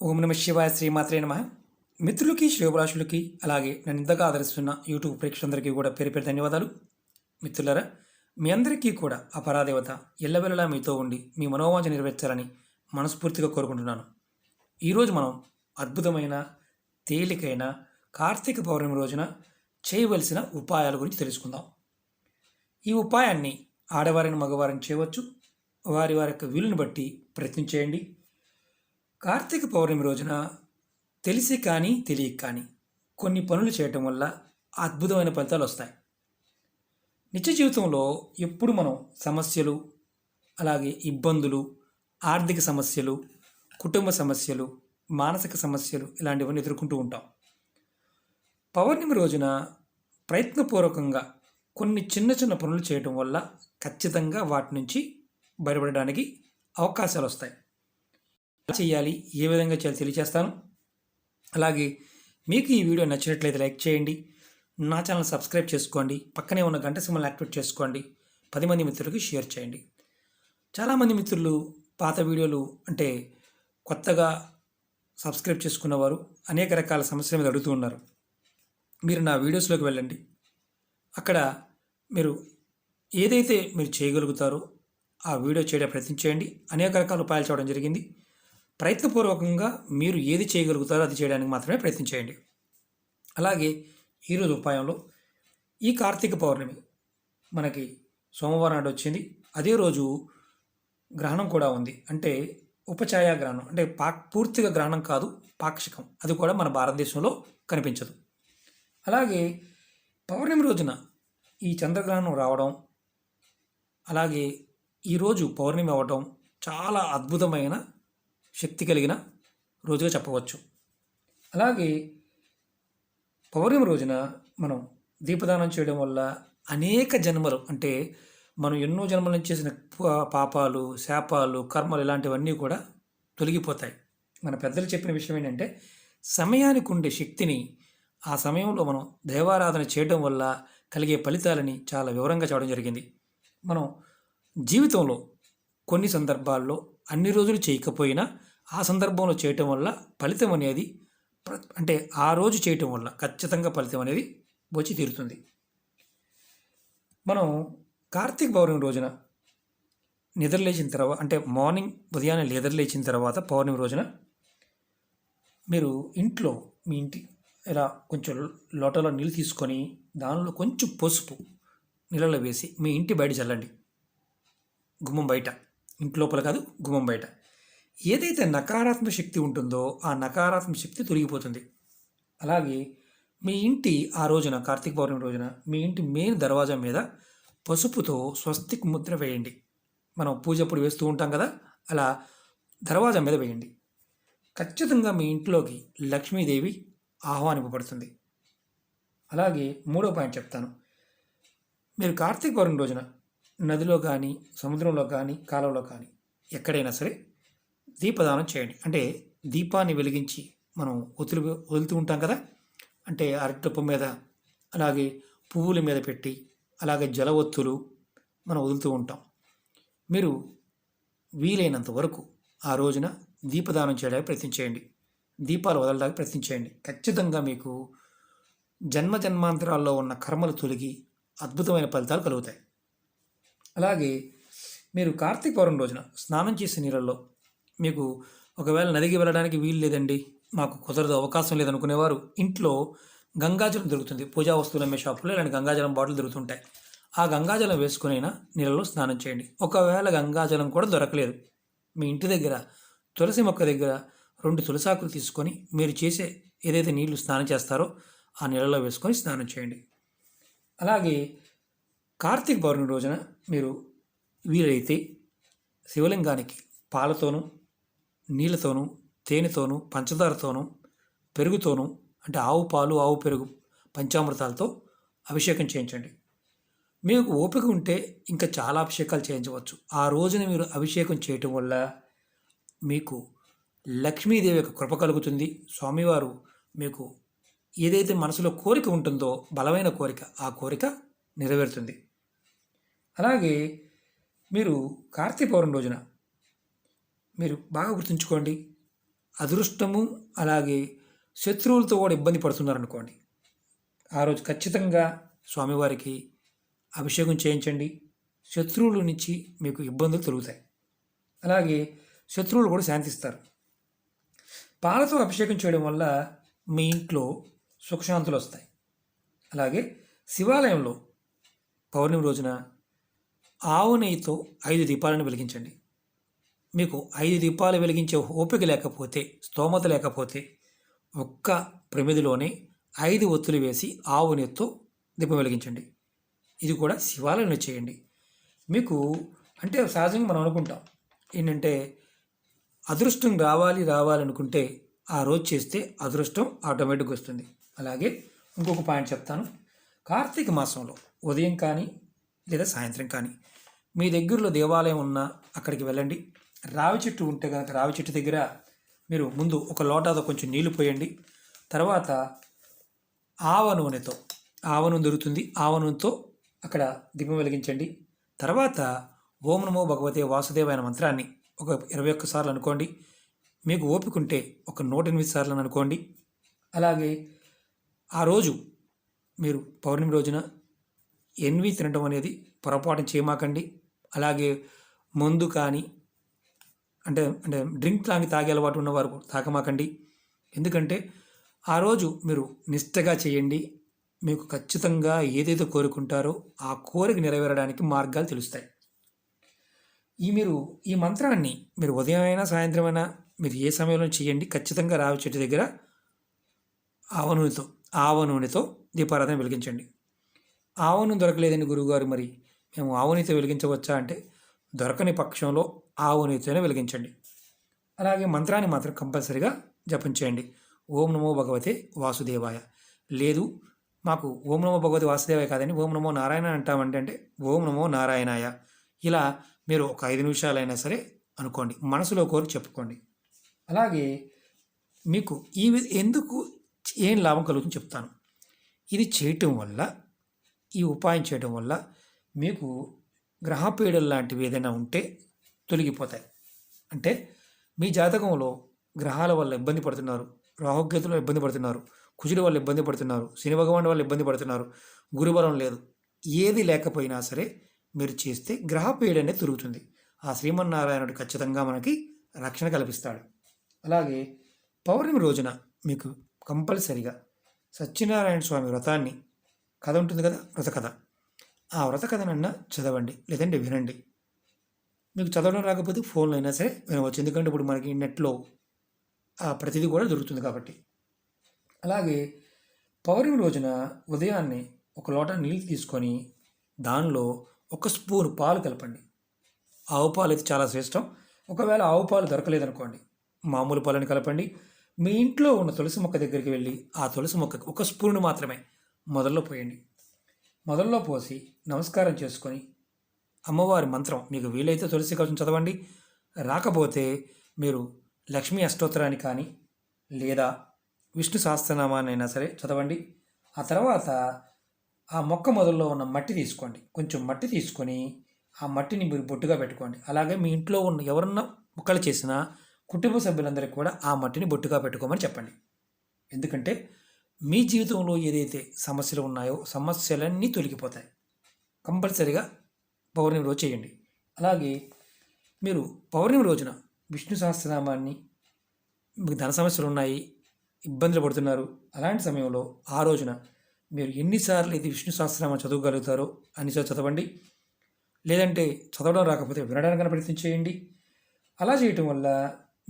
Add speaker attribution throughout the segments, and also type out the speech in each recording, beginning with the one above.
Speaker 1: ఓం నమ శివాయ శ్రీమాత్రే నమ. మిత్రులకి శ్రేయోభిలాషులకి అలాగే నన్ను ఇంతగా ఆదరిస్తున్న యూట్యూబ్ ప్రేక్షకులందరికీ కూడా పేరు పేరు ధన్యవాదాలు. మిత్రులారా, మీ అందరికీ కూడా ఆ పరాదేవత ఎల్లవెల్లలా మీతో ఉండి మీ మనోవాంఛ నెరవేర్చాలని మనస్ఫూర్తిగా కోరుకుంటున్నాను. ఈరోజు మనం అద్భుతమైన తేలికైన కార్తీక పౌర్ణమి రోజున చేయవలసిన ఉపాయాల గురించి తెలుసుకుందాం. ఈ ఉపాయాన్ని ఆడవారిని మగవారిని చేయవచ్చు. వారి వారి యొక్క వీలుని బట్టి ప్రయత్నించేయండి. కార్తీక పౌర్ణమి రోజున తెలిసి కానీ తెలియక కానీ కొన్ని పనులు చేయటం వల్ల అద్భుతమైన ఫలితాలు వస్తాయి. నిత్య జీవితంలో ఎప్పుడు మనం సమస్యలు, అలాగే ఇబ్బందులు, ఆర్థిక సమస్యలు, కుటుంబ సమస్యలు, మానసిక సమస్యలు ఇలాంటివన్నీ ఎదుర్కొంటూ ఉంటాం. పౌర్ణమి రోజున ప్రయత్నపూర్వకంగా కొన్ని చిన్న చిన్న పనులు చేయటం వల్ల ఖచ్చితంగా వాటి నుంచి బయటపడడానికి అవకాశాలు వస్తాయి. చేయాలి, ఏ విధంగా చేయాలి తెలియజేస్తాను. అలాగే మీకు ఈ వీడియో నచ్చినట్లయితే లైక్ చేయండి, నా ఛానల్ సబ్స్క్రైబ్ చేసుకోండి, పక్కనే ఉన్న గంట సింబల్ యాక్టివేట్ చేసుకోండి, 10 మంది మిత్రులకి షేర్ చేయండి. చాలామంది మిత్రులు పాత వీడియోలు అంటే కొత్తగా సబ్స్క్రైబ్ చేసుకున్నవారు అనేక రకాల సమస్యల మీద అడుగుతూ ఉన్నారు. మీరు నా వీడియోస్లోకి వెళ్ళండి. అక్కడ మీరు ఏదైతే మీరు చేయగలుగుతారో ఆ వీడియో చేయడం ప్రయత్నించేయండి. అనేక రకాల ఉపాయాలు చేయడం జరిగింది. ప్రయత్నపూర్వకంగా మీరు ఏది చేయగలుగుతారో అది చేయడానికి మాత్రమే ప్రయత్నించేయండి. అలాగే ఈరోజు ఉపాయంలో ఈ కార్తీక పౌర్ణమి మనకి సోమవారం నాడు వచ్చింది. అదే రోజు గ్రహణం కూడా ఉంది. అంటే ఉపఛాయ గ్రహణం, అంటే పూర్తిగా గ్రహణం కాదు, పాక్షికం. అది కూడా మన భారతదేశంలో కనిపించదు. అలాగే పౌర్ణమి రోజున ఈ చంద్రగ్రహణం రావడం, అలాగే ఈరోజు పౌర్ణమి అవ్వడం చాలా అద్భుతమైన శక్తి కలిగిన రోజుగా చెప్పవచ్చు. అలాగే పౌర్ణమి రోజున మనం దీపదానం చేయడం వల్ల అనేక జన్మలు, అంటే మనం ఎన్నో జన్మల నుంచి చేసిన పాపాలు, శాపాలు, కర్మలు ఇలాంటివన్నీ కూడా తొలగిపోతాయి. మన పెద్దలు చెప్పిన విషయం ఏంటంటే సమయానికి ఉండే శక్తిని ఆ సమయంలో మనం దైవారాధన చేయడం వల్ల కలిగే ఫలితాలని చాలా వివరంగా చెప్పడం జరిగింది. మనం జీవితంలో కొన్ని సందర్భాల్లో అన్ని రోజులు చేయకపోయినా ఆ సందర్భంలో చేయటం వల్ల ఫలితం అనేది, అంటే ఆ రోజు చేయటం వల్ల ఖచ్చితంగా ఫలితం అనేది వచ్చి తీరుతుంది. మనం కార్తీక పౌర్ణమి రోజున నిద్రలేచిన తర్వాత, అంటే మార్నింగ్ ఉదయాన్నే నిద్రలేచిన తర్వాత పౌర్ణమి రోజున మీరు ఇంట్లో మీ ఇంటి ఇలా కొంచెం లోటలో నీళ్ళు తీసుకొని దానిలో కొంచెం పసుపు నీళ్ళలో వేసి మీ ఇంటి బయట చల్లండి. గుమ్మం బయట, ఇంటి లోపల కాదు, గుమ్మం బయట. ఏదైతే నకారాత్మక శక్తి ఉంటుందో ఆ నకారాత్మక శక్తి తొలగిపోతుంది. అలాగే మీ ఇంటి ఆ రోజున కార్తీక పౌర్ణమి రోజున మీ ఇంటి మెయిన్ దర్వాజా మీద పసుపుతో స్వస్తిక్ ముద్ర వేయండి. మనం పూజ అప్పుడు వేస్తూ ఉంటాం కదా, అలా దర్వాజా మీద వేయండి. ఖచ్చితంగా మీ ఇంట్లోకి లక్ష్మీదేవి ఆహ్వానింపబడుతుంది. అలాగే మూడో పాయింట్ చెప్తాను. మీరు కార్తీక పౌర్ణమి రోజున నదిలో కానీ, సముద్రంలో కానీ, కాలువలో కానీ ఎక్కడైనా సరే దీపదానం చేయండి. అంటే దీపాన్ని వెలిగించి మనం వదులుతూ ఉంటాం కదా, అంటే అరటిపప్పు మీద, అలాగే పువ్వుల మీద పెట్టి, అలాగే జలవత్తులు మనం వదులుతూ ఉంటాం. మీరు వీలైనంత వరకు ఆ రోజున దీపదానం చేయడానికి ప్రయత్నించేయండి. దీపాలు వదలడానికి ప్రయత్నించేయండి. ఖచ్చితంగా మీకు జన్మ జన్మాంతరాల్లో ఉన్న కర్మలు తొలగి అద్భుతమైన ఫలితాలు కలుగుతాయి. అలాగే మీరు కార్తీక పౌర్ణమి రోజున స్నానం చేసే నీళ్ళల్లో, మీకు ఒకవేళ నదికి వెళ్ళడానికి వీలు లేదండి, మాకు కుదరదు, అవకాశం లేదనుకునేవారు ఇంట్లో గంగాజలం దొరుకుతుంది. పూజా వస్తువులు అమ్మే షాపులో ఇలాంటి గంగాజలం బాటిల్ దొరుకుతుంటాయి. ఆ గంగాజలం వేసుకునైనా నీళ్ళలో స్నానం చేయండి. ఒకవేళ గంగాజలం కూడా దొరకలేదు, మీ ఇంటి దగ్గర తులసి మొక్క దగ్గర 2 తులసాకులు తీసుకొని మీరు చేసే ఏదైతే నీళ్లు స్నానం చేస్తారో ఆ నీళ్ళలో వేసుకొని స్నానం చేయండి. అలాగే కార్తీక పౌర్ణమి రోజున మీరు వీలైతే శివలింగానికి పాలతోనూ, నీళ్ళతోనూ, తేనెతోనూ, పంచదారతోనూ, పెరుగుతోనూ, అంటే ఆవు పాలు, ఆవు పెరుగు, పంచామృతాలతో అభిషేకం చేయించండి. మీకు ఓపిక ఉంటే ఇంకా చాలా అభిషేకాలు చేయించవచ్చు. ఆ రోజున మీరు అభిషేకం చేయటం వల్ల మీకు లక్ష్మీదేవి యొక్క కృప కలుగుతుంది. స్వామివారు మీకు ఏదైతే మనసులో కోరిక ఉంటుందో, బలమైన కోరిక, ఆ కోరిక నెరవేరుతుంది. అలాగే మీరు కార్తీక పౌర్ణమి రోజున మీరు బాగా గుర్తుంచుకోండి, అదృష్టము అలాగే శత్రువులతో కూడా ఇబ్బంది పడుతున్నారనుకోండి, ఆ రోజు ఖచ్చితంగా స్వామివారికి అభిషేకం చేయించండి. శత్రువుల నుంచి మీకు ఇబ్బందులు తొలుగుతాయి. అలాగే శత్రువులు కూడా శాంతిస్తారు. పాలతో అభిషేకం చేయడం వల్ల మీ ఇంట్లో సుఖశాంతులు వస్తాయి. అలాగే శివాలయంలో పౌర్ణమి రోజున ఆవు నెయ్యితో 5 దీపాలను వెలిగించండి. మీకు 5 దీపాలు వెలిగించే ఓపిక లేకపోతే, స్తోమత లేకపోతే ఒక్క ప్రమిదిలోనే 5 ఒత్తులు వేసి ఆవు నెయ్యితో దీపం వెలిగించండి. ఇది కూడా శివాలయంలో చేయండి. మీకు అంటే సహజంగా మనం అనుకుంటాం ఏంటంటే, అదృష్టం రావాలనుకుంటే ఆ రోజు చేస్తే అదృష్టం ఆటోమేటిక్గా వస్తుంది. అలాగే ఇంకొక పాయింట్ చెప్తాను. కార్తీక మాసంలో ఉదయం కానీ లేదా సాయంత్రం కానీ మీ దగ్గరలో దేవాలయం ఉన్నా అక్కడికి వెళ్ళండి. రావి చెట్టు ఉంటే కనుక రావి చెట్టు దగ్గర మీరు ముందు ఒక లోటాతో కొంచెం నీళ్లు పోయండి. తర్వాత ఆవ నూనె దొరుకుతుంది, ఆవ నూనెతో అక్కడ దీపం వెలిగించండి. తర్వాత ఓం నమో భగవతే వాసుదేవాయ మంత్రాన్ని ఒక 21 సార్లు అనుకోండి. మీకు ఓపిక ఉంటే ఒక 108 సార్లు అనుకోండి. అలాగే ఆ రోజు మీరు పౌర్ణమి రోజున ఎన్వి తినడం అనేది పొరపాటు చేయమాకండి. అలాగే మందు కానీ అంటే అంటే డ్రింక్ తాగే అలవాటు ఉన్నవారు తాగమాకండి. ఎందుకంటే ఆ రోజు మీరు నిష్టగా చేయండి. మీకు ఖచ్చితంగా ఏదైతే కోరుకుంటారో ఆ కోరిక నెరవేరడానికి మార్గాలు తెలుస్తాయి. ఈ మంత్రాన్ని మీరు ఉదయం అయినా సాయంత్రం అయినా మీరు ఏ సమయంలో చేయండి. ఖచ్చితంగా రావి చెట్టు దగ్గర ఆవ నూనెతో దీపారాధన వెలిగించండి. ఆవ నూనె దొరకలేదని గురువుగారు, మరి మేము ఆవు నూనెతో వెలిగించవచ్చా అంటే, దొరకని పక్షంలో ఆవు నూనెతోనే వెలిగించండి. అలాగే మంత్రాన్ని మాత్రం కంపల్సరిగా జపం చేయండి. ఓం నమో భగవతే వాసుదేవాయ. లేదు మాకు ఓం నమో భగవతి వాసుదేవాయ కాదని ఓం నమో నారాయణ అంటామంటే అంటే ఓం నమో నారాయణాయ. ఇలా మీరు ఒక 5 నిమిషాలైనా సరే అనుకోండి, మనసులో కోరి చెప్పుకోండి. అలాగే మీకు ఎందుకు ఏం లాభం కలుగుతుందో చెప్తాను. ఇది చేయటం వల్ల, ఈ ఉపాయం చేయడం వల్ల మీకు గ్రహపీడలు లాంటివి ఏదైనా ఉంటే తొలగిపోతాయి. అంటే మీ జాతకంలో గ్రహాల వల్ల ఇబ్బంది పడుతున్నారు, రాహుకేతుల వల్ల ఇబ్బంది పడుతున్నారు, కుజుల వల్ల ఇబ్బంది పడుతున్నారు, శని భగవానుడి వల్ల ఇబ్బంది పడుతున్నారు, గురుబలం లేదు, ఏది లేకపోయినా సరే మీరు చేస్తే గ్రహపీడ అనేది తిరుగుతుంది. ఆ శ్రీమన్నారాయణుడు ఖచ్చితంగా మనకి రక్షణ కల్పిస్తాడు. అలాగే పౌర్ణమి రోజున మీకు కంపల్సరిగా సత్యనారాయణ స్వామి వ్రతాన్ని కథ ఉంటుంది కదా, వ్రతకథ, ఆ వ్రతకథనన్నా చదవండి, లేదంటే వినండి. మీకు చదవడం రాకపోతే ఫోన్లో అయినా సరే వినవచ్చు. ఎందుకంటే ఇప్పుడు మనకి నెట్లో ప్రతిదీ కూడా దొరుకుతుంది కాబట్టి. అలాగే పౌర్ణమి రోజున ఉదయాన్నే ఒక లోటా నీళ్ళు తీసుకొని దానిలో 1 స్పూన్ పాలు కలపండి. ఆవు పాలు అయితే చాలా శ్రేష్టం. ఒకవేళ ఆవు పాలు దొరకలేదనుకోండి, మామూలు పాలని కలపండి. మీ ఇంట్లో ఉన్న తులసి మొక్క దగ్గరికి వెళ్ళి ఆ తులసి మొక్కకి 1 స్పూన్ మాత్రమే మొదల్లో పోయండి. మొదల్లో పోసి నమస్కారం చేసుకొని అమ్మవారి మంత్రం మీకు వీలైతే తులసి కవచం చదవండి. రాకపోతే మీరు లక్ష్మీ అష్టోత్తరాన్ని కానీ లేదా విష్ణు సహస్రనామాన్ని అయినా సరే చదవండి. ఆ తర్వాత ఆ మొక్క మొదల్లో ఉన్న మట్టి తీసుకోండి, కొంచెం మట్టి తీసుకొని ఆ మట్టిని మీరు బొట్టుగా పెట్టుకోండి. అలాగే మీ ఇంట్లో ఉన్న ఎవరన్నా మొక్కలు చేసినా కుటుంబ సభ్యులందరికీ కూడా ఆ మట్టిని బొట్టుగా పెట్టుకోమని చెప్పండి. ఎందుకంటే మీ జీవితంలో ఏదైతే సమస్యలు ఉన్నాయో సమస్యలన్నీ తొలగిపోతాయి. కంపల్సరిగా పౌర్ణమి రోజు చేయండి. అలాగే మీరు పౌర్ణమి రోజున విష్ణు సహస్రనామాన్ని, మీకు ధన సమస్యలు ఉన్నాయి, ఇబ్బందులు పడుతున్నారు, అలాంటి సమయంలో ఆ రోజున మీరు ఎన్నిసార్లు అయితే విష్ణు సహస్రనామం చదవగలుగుతారో అన్నిసార్లు చదవండి. లేదంటే చదవడం రాకపోతే వినడానికైనా ప్రయత్నం చేయండి. అలా చేయటం వల్ల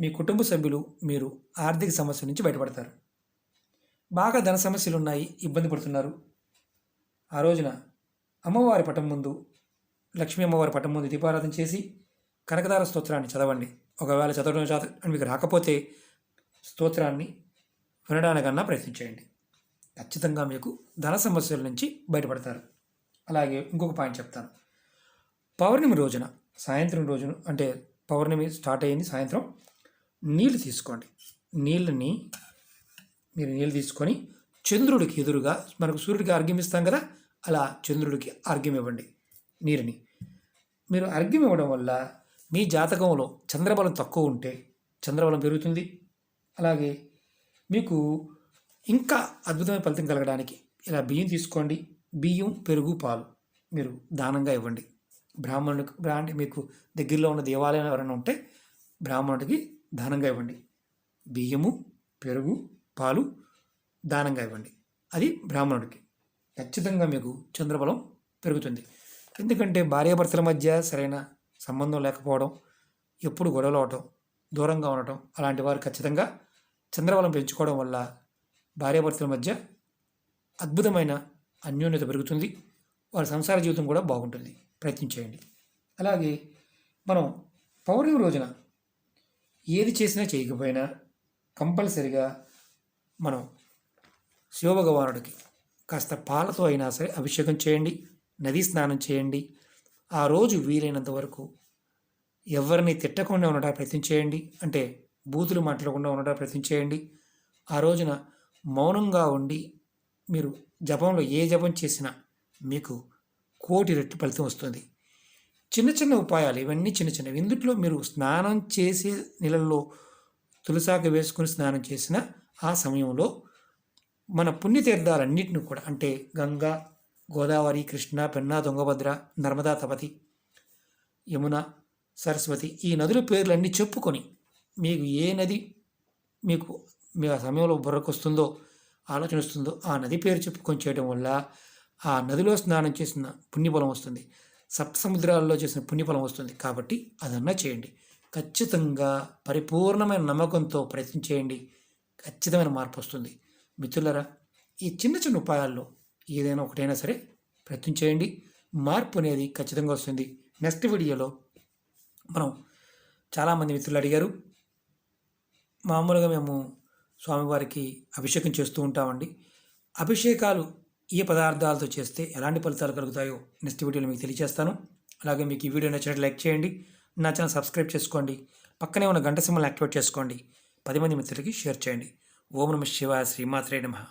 Speaker 1: మీ కుటుంబ సభ్యులు, మీరు ఆర్థిక సమస్యల నుంచి బయటపడతారు. బాగా ధన సమస్యలు ఉన్నాయి, ఇబ్బంది పడుతున్నారు, ఆ రోజున అమ్మవారి పటం ముందు, లక్ష్మీ అమ్మవారి పటం ముందు దీపారాధన చేసి కనకదార స్తోత్రాన్ని చదవండి. ఒకవేళ చదవడం మీకు రాకపోతే స్తోత్రాన్ని వినడానికన్నా ప్రయత్నించేయండి. ఖచ్చితంగా మీకు ధన సమస్యల నుంచి బయటపడతారు. అలాగే ఇంకొక పాయింట్ చెప్తాను. పౌర్ణమి రోజున సాయంత్రం రోజున, అంటే పౌర్ణమి స్టార్ట్ అయ్యింది సాయంత్రం, నీళ్ళు తీసుకోండి. నీళ్ళు తీసుకొని చంద్రుడికి ఎదురుగా, మనకు సూర్యుడికి అర్ఘ్యం ఇస్తాం కదా, అలా చంద్రుడికి అర్ఘ్యం ఇవ్వండి. నీరుని మీరు అర్ఘ్యం ఇవ్వడం వల్ల మీ జాతకంలో చంద్రబలం తక్కువ ఉంటే చంద్రబలం పెరుగుతుంది. అలాగే మీకు ఇంకా అద్భుతమైన ఫలితం కలగడానికి ఇలా బియ్యం తీసుకోండి. బియ్యం, పెరుగు, పాలు మీరు దానంగా ఇవ్వండి. బ్రాహ్మణుడికి అంటే మీకు దగ్గరలో ఉన్న దేవాలయం ఎవరైనా ఉంటే బ్రాహ్మణుడికి దానంగా ఇవ్వండి. బియ్యము, పెరుగు, పాలు దానంగా ఇవ్వండి. అది బ్రాహ్మణుడికి. ఖచ్చితంగా మీకు చంద్రబలం పెరుగుతుంది. ఎందుకంటే భార్యాభర్తల మధ్య సరైన సంబంధం లేకపోవడం, ఎప్పుడు గొడవలు అవటం, దూరంగా ఉండటం, అలాంటి వారు ఖచ్చితంగా చంద్రబలం పెంచుకోవడం వల్ల భార్యాభర్తల మధ్య అద్భుతమైన అన్యోన్యత పెరుగుతుంది. వారి సంసార జీవితం కూడా బాగుంటుంది. ప్రయత్నించేయండి. అలాగే మనం పౌర్ణమి రోజున ఏది చేసినా చేయకపోయినా కంపల్సరిగా మనం శివభగవానుడికి కాస్త పాలతో అయినా సరే అభిషేకం చేయండి. నదీ స్నానం చేయండి. ఆ రోజు వీలైనంత వరకు ఎవరిని తిట్టకుండా ఉండడానికి ప్రయత్నం చేయండి. అంటే బూతులు మాట్లాడకుండా ఉండడానికి ప్రయత్నం చేయండి. ఆ రోజున మౌనంగా ఉండి మీరు జపంలో ఏ జపం చేసినా మీకు 1,000,000 రెట్లు ఫలితం వస్తుంది. చిన్న చిన్న ఉపాయాలు ఇవన్నీ చిన్న చిన్నవి. ఇందుట్లో మీరు స్నానం చేసే నీళ్ళల్లో తులసాకు వేసుకుని స్నానం చేసిన ఆ సమయంలో మన పుణ్యతీర్థాలన్నింటినీ కూడా అంటే గంగా, గోదావరి, కృష్ణ, పెన్నా, తుంగభద్ర, నర్మదా, తపతి, యమున, సరస్వతి ఈ నదుల పేర్లన్నీ చెప్పుకొని మీకు ఏ నది మీకు మీ ఆ సమయంలో బుర్రకు వస్తుందో, ఆలోచన వస్తుందో ఆ నది పేరు చెప్పుకొని చేయడం వల్ల ఆ నదిలో స్నానం చేసిన పుణ్యఫలం వస్తుంది. సప్త సముద్రాల్లో చేసిన పుణ్యఫలం వస్తుంది. కాబట్టి అదన్నా చేయండి. ఖచ్చితంగా పరిపూర్ణమైన నమ్మకంతో ప్రయత్నం చేయండి. ఖచ్చితమైన మార్పు వస్తుంది. మిత్రులరా, ఈ చిన్న చిన్న ఉపాయాల్లో ఏదైనా ఒకటైనా సరే ప్రయత్నం చేయండి. మార్పు అనేది ఖచ్చితంగా వస్తుంది. నెక్స్ట్ వీడియోలో మనం చాలామంది మిత్రులు అడిగారు. మామూలుగా మేము స్వామివారికి అభిషేకం చేస్తూ ఉంటామండి. అభిషేకాలు ఏ పదార్థాలతో చేస్తే ఎలాంటి ఫలితాలు కలుగుతాయో నెక్స్ట్ వీడియోలో మీకు తెలియజేస్తాను. అలాగే మీకు ఈ వీడియో నచ్చినట్టు లైక్ చేయండి. నా ఛానల్ సబ్స్క్రైబ్ చేసుకోండి. పక్కనే ఉన్న గంట సింబల్ యాక్టివేట్ చేసుకోండి. 10 మంది మిత్రులకి షేర్ చేయండి. ఓం నమః శివాయ. శ్రీమాత్రే నమః.